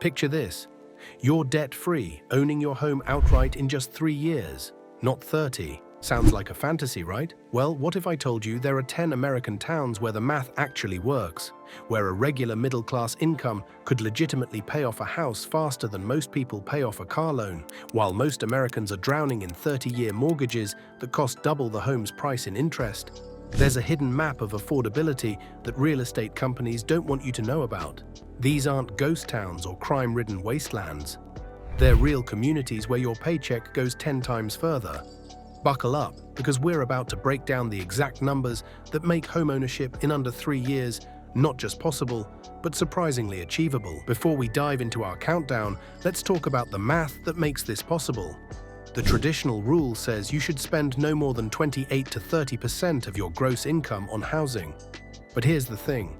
Picture this. You're debt-free, owning your home outright in just 3 years, not 30. Sounds like a fantasy, right? Well, what if I told you there are 10 American towns where the math actually works, where a regular middle-class income could legitimately pay off a house faster than most people pay off a car loan, while most Americans are drowning in 30-year mortgages that cost double the home's price in interest? There's a hidden map of affordability that real estate companies don't want you to know about. These aren't ghost towns or crime-ridden wastelands. They're real communities where your paycheck goes 10 times further. Buckle up, because we're about to break down the exact numbers that make homeownership in under 3 years not just possible, but surprisingly achievable. Before we dive into our countdown, let's talk about the math that makes this possible. The traditional rule says you should spend no more than 28 to 30% of your gross income on housing. But here's the thing.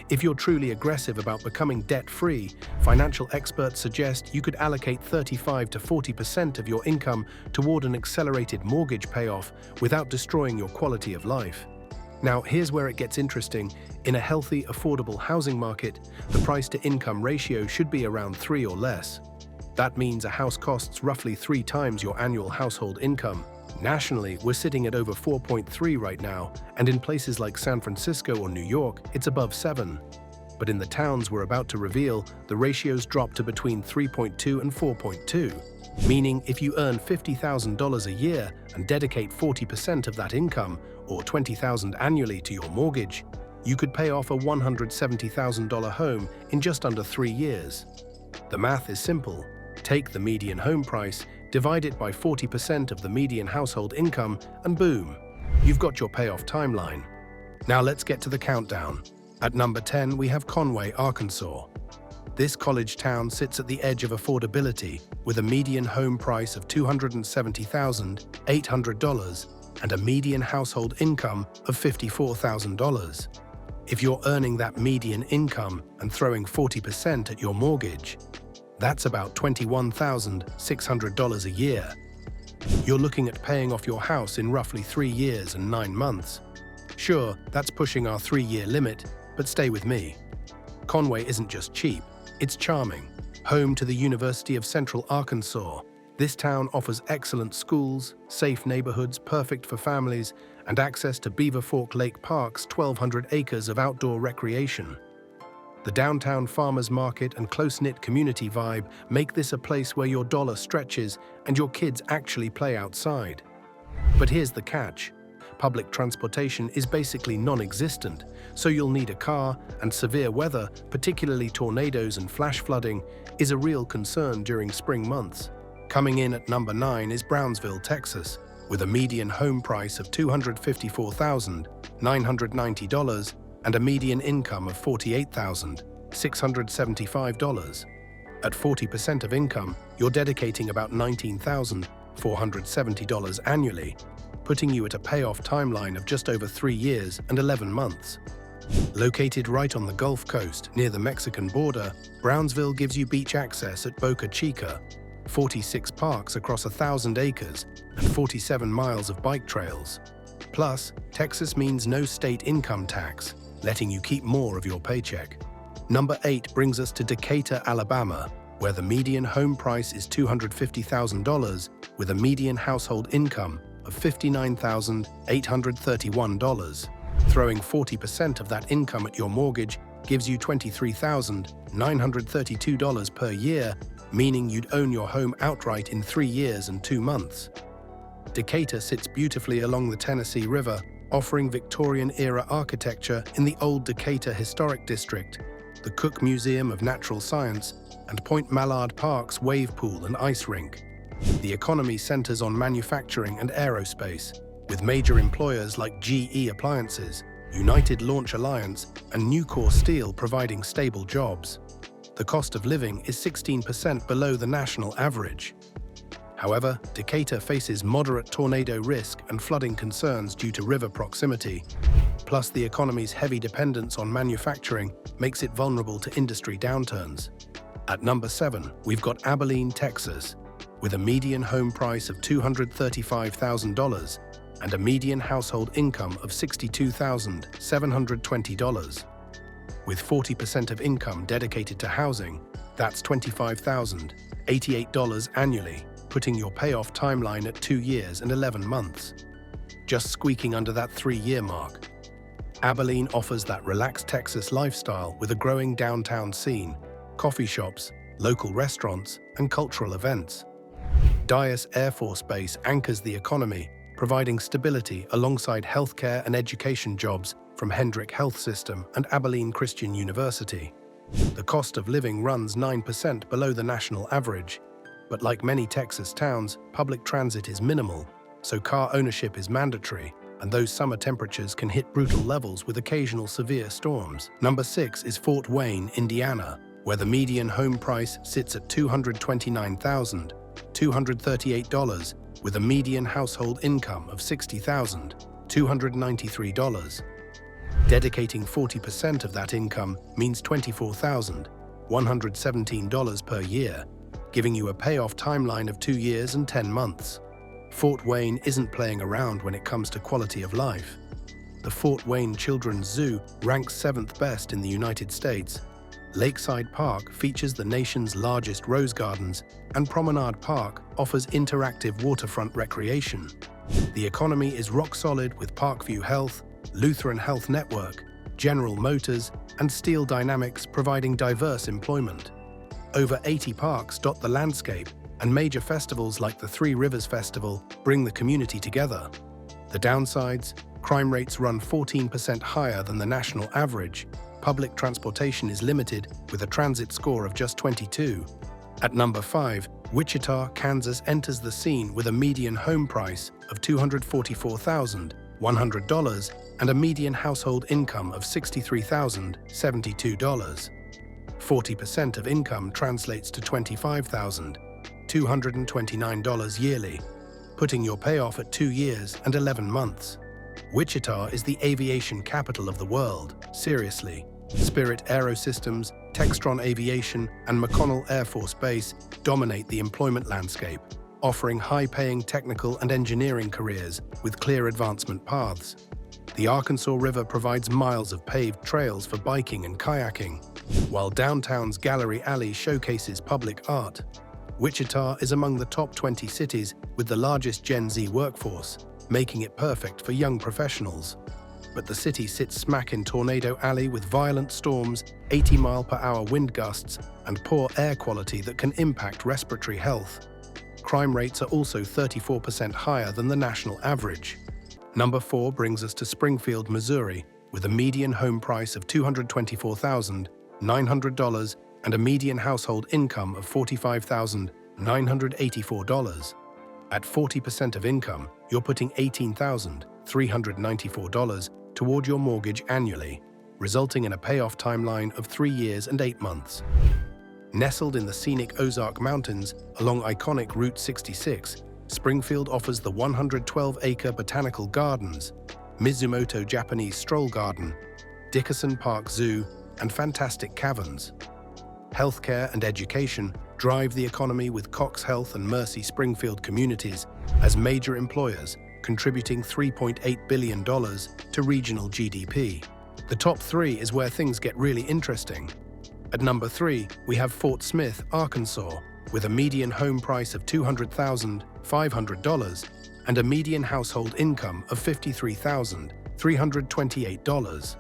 If you're truly aggressive about becoming debt-free, financial experts suggest you could allocate 35 to 40% of your income toward an accelerated mortgage payoff without destroying your quality of life. Now, here's where it gets interesting. In a healthy, affordable housing market, the price-to-income ratio should be around 3 or less. That means a house costs roughly 3 times your annual household income. Nationally, we're sitting at over 4.3 right now, and in places like San Francisco or New York, it's above 7. But in the towns we're about to reveal, the ratios drop to between 3.2 and 4.2, meaning if you earn $50,000 a year and dedicate 40% of that income, or $20,000 annually, to your mortgage, you could pay off a $170,000 home in just under 3 years. The math is simple. Take the median home price, divide it by 40% of the median household income, and boom, you've got your payoff timeline. Now let's get to the countdown. At number 10, we have Conway, Arkansas. This college town sits at the edge of affordability with a median home price of $270,800 and a median household income of $54,000. If you're earning that median income and throwing 40% at your mortgage, that's about $21,600 a year. You're looking at paying off your house in roughly 3 years and 9 months. Sure, that's pushing our 3-year limit, but stay with me. Conway isn't just cheap, it's charming. Home to the University of Central Arkansas, this town offers excellent schools, safe neighborhoods perfect for families, and access to Beaver Fork Lake Park's 1,200 acres of outdoor recreation. The downtown farmers market and close-knit community vibe make this a place where your dollar stretches and your kids actually play outside. But here's the catch. Public transportation is basically non-existent, so you'll need a car, and severe weather, particularly tornadoes and flash flooding, is a real concern during spring months. Coming in at number 9 is Brownsville, Texas, with a median home price of $254,990 and a median income of $48,675. At 40% of income, you're dedicating about $19,470 annually, putting you at a payoff timeline of just over 3 years and 11 months. Located right on the Gulf Coast, near the Mexican border, Brownsville gives you beach access at Boca Chica, 46 parks across 1,000 acres, and 47 miles of bike trails. Plus, Texas means no state income tax, letting you keep more of your paycheck. Number 8 brings us to Decatur, Alabama, where the median home price is $250,000 with a median household income of $59,831. Throwing 40% of that income at your mortgage gives you $23,932 per year, meaning you'd own your home outright in 3 years and 2 months. Decatur sits beautifully along the Tennessee River, offering Victorian-era architecture in the Old Decatur Historic District, the Cook Museum of Natural Science, and Point Mallard Park's wave pool and ice rink. The economy centers on manufacturing and aerospace, with major employers like GE Appliances, United Launch Alliance, and Nucor Steel providing stable jobs. The cost of living is 16% below the national average. However, Decatur faces moderate tornado risk and flooding concerns due to river proximity. Plus, the economy's heavy dependence on manufacturing makes it vulnerable to industry downturns. At number 7, we've got Abilene, Texas, with a median home price of $235,000 and a median household income of $62,720. With 40% of income dedicated to housing, that's $25,088 annually, putting your payoff timeline at 2 years and 11 months. Just squeaking under that 3-year mark. Abilene offers that relaxed Texas lifestyle with a growing downtown scene, coffee shops, local restaurants, and cultural events. Dyess Air Force Base anchors the economy, providing stability alongside healthcare and education jobs from Hendrick Health System and Abilene Christian University. The cost of living runs 9% below the national average, but like many Texas towns, public transit is minimal, so car ownership is mandatory, and those summer temperatures can hit brutal levels with occasional severe storms. Number 6 is Fort Wayne, Indiana, where the median home price sits at $229,238 with a median household income of $60,293. Dedicating 40% of that income means $24,117 per year, giving you a payoff timeline of 2 years and 10 months. Fort Wayne isn't playing around when it comes to quality of life. The Fort Wayne Children's Zoo ranks 7th best in the United States. Lakeside Park features the nation's largest rose gardens, and Promenade Park offers interactive waterfront recreation. The economy is rock solid with Parkview Health, Lutheran Health Network, General Motors, and Steel Dynamics providing diverse employment. Over 80 parks dot the landscape, and major festivals like the Three Rivers Festival bring the community together. The downsides: crime rates run 14% higher than the national average. Public transportation is limited with a transit score of just 22. At number 5, Wichita, Kansas enters the scene with a median home price of $244,100 and a median household income of $63,072. 40% of income translates to $25,229 yearly, putting your payoff at 2 years and 11 months. Wichita is the aviation capital of the world, seriously. Spirit Aerosystems, Textron Aviation, and McConnell Air Force Base dominate the employment landscape, offering high-paying technical and engineering careers with clear advancement paths. The Arkansas River provides miles of paved trails for biking and kayaking, while downtown's Gallery Alley showcases public art. Wichita is among the top 20 cities with the largest Gen Z workforce, making it perfect for young professionals. But the city sits smack in Tornado Alley with violent storms, 80-mile-per-hour wind gusts, and poor air quality that can impact respiratory health. Crime rates are also 34% higher than the national average. Number 4 brings us to Springfield, Missouri, with a median home price of $224,900 and a median household income of $45,984. At 40% of income, you're putting $18,394 toward your mortgage annually, resulting in a payoff timeline of 3 years and 8 months. Nestled in the scenic Ozark Mountains along iconic Route 66, Springfield offers the 112-acre botanical gardens, Mizumoto Japanese Stroll Garden, Dickerson Park Zoo, and fantastic caverns. Healthcare and education drive the economy with Cox Health and Mercy Springfield communities as major employers, contributing $3.8 billion to regional GDP. The top 3 is where things get really interesting. At number 3, we have Fort Smith, Arkansas, with a median home price of $200,500 and a median household income of $53,328.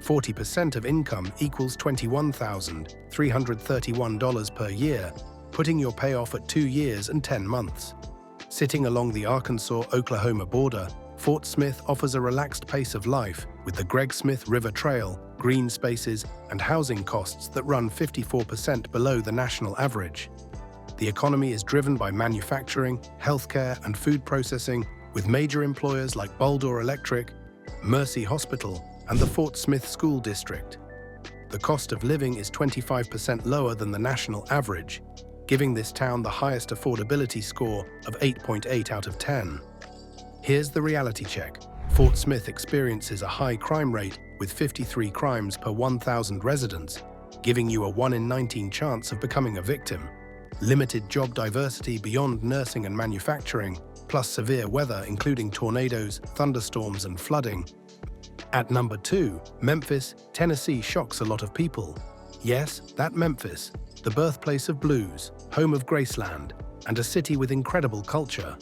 40% of income equals $21,331 per year, putting your payoff at 2 years and 10 months. Sitting along the Arkansas-Oklahoma border, Fort Smith offers a relaxed pace of life with the Greg Smith River Trail, green spaces, and housing costs that run 54% below the national average. The economy is driven by manufacturing, healthcare, and food processing, with major employers like Baldor Electric, Mercy Hospital, and the Fort Smith School District. The cost of living is 25% lower than the national average, giving this town the highest affordability score of 8.8 out of 10. Here's the reality check. Fort Smith experiences a high crime rate with 53 crimes per 1,000 residents, giving you a 1 in 19 chance of becoming a victim. Limited job diversity beyond nursing and manufacturing, plus severe weather including tornadoes, thunderstorms, and flooding, At number 2, Memphis, Tennessee shocks a lot of people. Yes, that Memphis, the birthplace of blues, home of Graceland, and a city with incredible culture.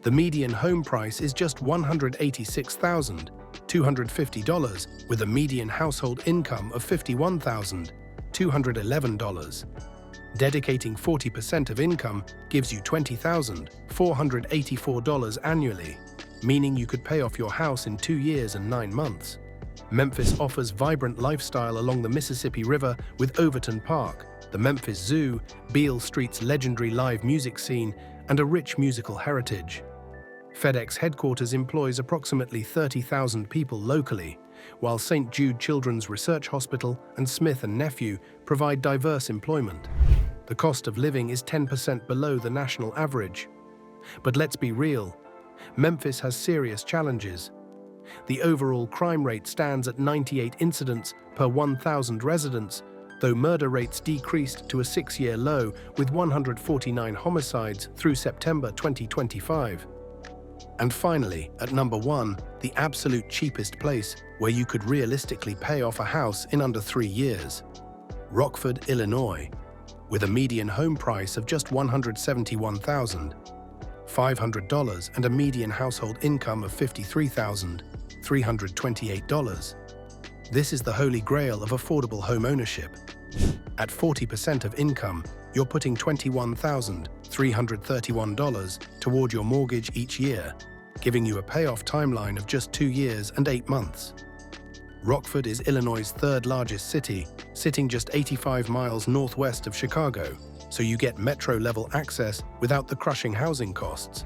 The median home price is just $186,250, with a median household income of $51,211. Dedicating 40% of income gives you $20,484 annually, meaning you could pay off your house in 2 years and 9 months. Memphis offers vibrant lifestyle along the Mississippi River with Overton Park, the Memphis Zoo, Beale Street's legendary live music scene, and a rich musical heritage. FedEx headquarters employs approximately 30,000 people locally, while St. Jude Children's Research Hospital and Smith & Nephew provide diverse employment. The cost of living is 10% below the national average. But let's be real, Memphis has serious challenges. The overall crime rate stands at 98 incidents per 1,000 residents, though murder rates decreased to a 6-year low with 149 homicides through September 2025. And finally, at number 1, the absolute cheapest place where you could realistically pay off a house in under 3 years. Rockford, Illinois, with a median home price of just $171,500 and a median household income of $53,328. This is the holy grail of affordable home ownership. At 40% of income, you're putting $21,331 toward your mortgage each year, giving you a payoff timeline of just 2 years and 8 months. Rockford is Illinois' third largest city, sitting just 85 miles northwest of Chicago, so you get metro-level access without the crushing housing costs.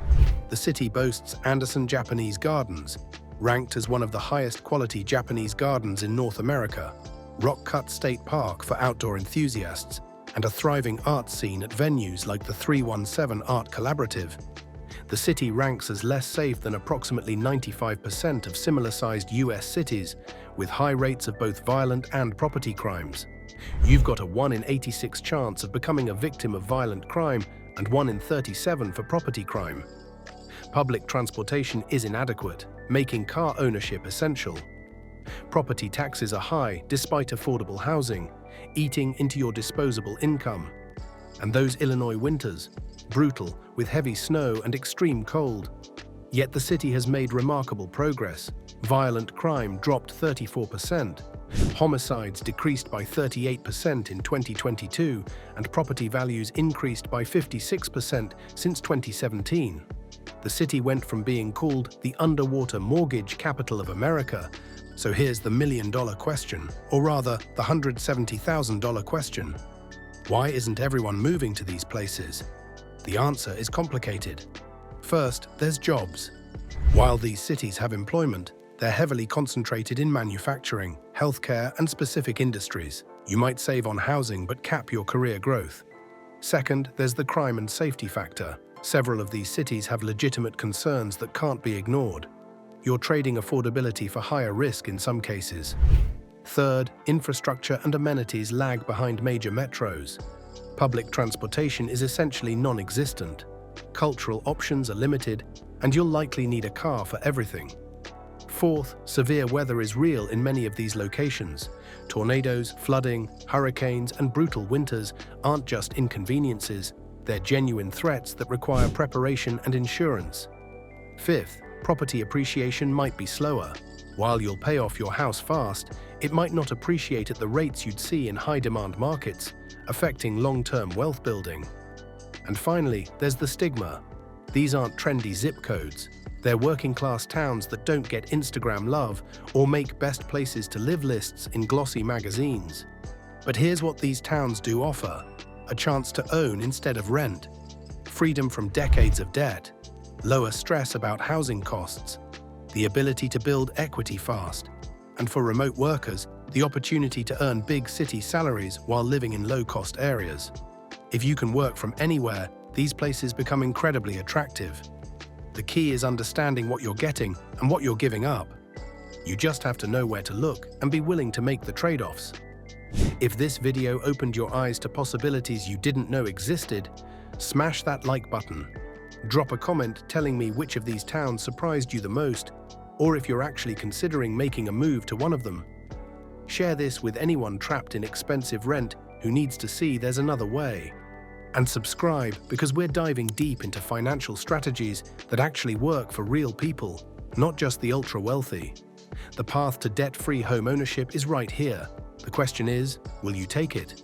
The city boasts Anderson Japanese Gardens, ranked as one of the highest quality Japanese gardens in North America, Rock Cut State Park for outdoor enthusiasts, and a thriving art scene at venues like the 317 Art Collaborative. The city ranks as less safe than approximately 95% of similar-sized US cities, with high rates of both violent and property crimes. You've got a 1 in 86 chance of becoming a victim of violent crime and 1 in 37 for property crime. Public transportation is inadequate, making car ownership essential. Property taxes are high despite affordable housing, eating into your disposable income. And those Illinois winters, brutal with heavy snow and extreme cold. Yet the city has made remarkable progress. Violent crime dropped 34%, homicides decreased by 38% in 2022, and property values increased by 56% since 2017. The city went from being called the underwater mortgage capital of America. So here's the $1 million question, or rather the $170,000 question. Why isn't everyone moving to these places? The answer is complicated. First, there's jobs. While these cities have employment, they're heavily concentrated in manufacturing, healthcare, and specific industries. You might save on housing but cap your career growth. Second, there's the crime and safety factor. Several of these cities have legitimate concerns that can't be ignored. You're trading affordability for higher risk in some cases. Third, infrastructure and amenities lag behind major metros. Public transportation is essentially non-existent. Cultural options are limited, and you'll likely need a car for everything. Fourth, severe weather is real in many of these locations. Tornadoes, flooding, hurricanes, and brutal winters aren't just inconveniences, they're genuine threats that require preparation and insurance. Fifth, property appreciation might be slower. While you'll pay off your house fast, it might not appreciate at the rates you'd see in high-demand markets, affecting long-term wealth building. And finally, there's the stigma. These aren't trendy zip codes. They're working-class towns that don't get Instagram love or make best places to live lists in glossy magazines. But here's what these towns do offer: a chance to own instead of rent, freedom from decades of debt, lower stress about housing costs, the ability to build equity fast, and for remote workers, the opportunity to earn big city salaries while living in low-cost areas. If you can work from anywhere, these places become incredibly attractive. The key is understanding what you're getting and what you're giving up. You just have to know where to look and be willing to make the trade-offs. If this video opened your eyes to possibilities you didn't know existed, smash that like button. Drop a comment telling me which of these towns surprised you the most, or if you're actually considering making a move to one of them. Share this with anyone trapped in expensive rent who needs to see there's another way. And subscribe, because we're diving deep into financial strategies that actually work for real people, not just the ultra-wealthy. The path to debt-free home ownership is right here. The question is, will you take it?